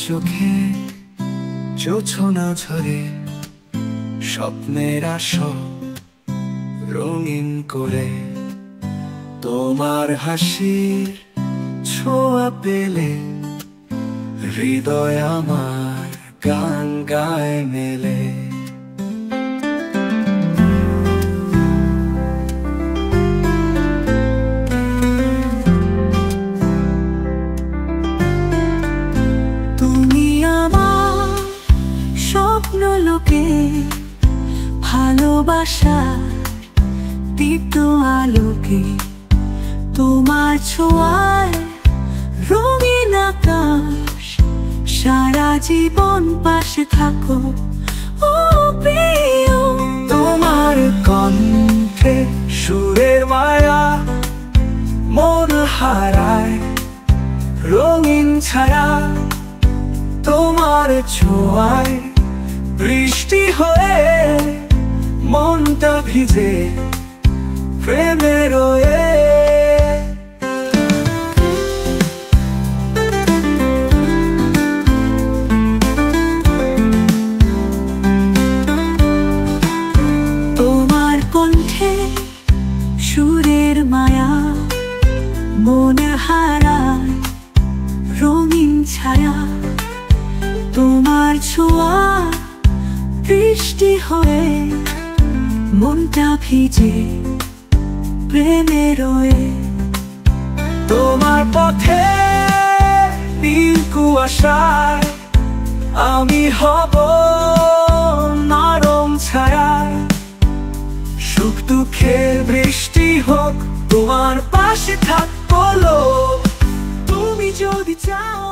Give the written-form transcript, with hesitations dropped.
চোখে জোছনা ঝরে স্বপ্নের আসর রঙিন করে তোমার হাসির ছোঁয়া পেলে হৃদয় আমার গান গায় মেলে। তুমি আমার স্বপ্ন লোকে ভালোবাসার দীপ্ত আলোকে, তোমার ছোঁয়ায় রঙিন আকাশ, সারা জীবন পাশে থাকো ও প্রিয়। তোমার কণ্ঠে সুরের মায়া মন হারায় রঙিন ছায়া, তোমার ছোঁয়ায় বৃষ্টি হয়ে মনটা ভিজে প্রেমে রয়ে। তোমার কণ্ঠে সুরের মায়া মন হারায় রঙিন ছায়া, তোমার ছোঁয়া বৃষ্টি হয়ে মনটা ভিজে প্রেমে রয়ে। তোমার পথে নীল কুয়াশায় আমি হব নরম ছায়া, সুখ দুঃখের বৃষ্টি হোক তোমার পাশে থাকবো। তুমি যদি চাও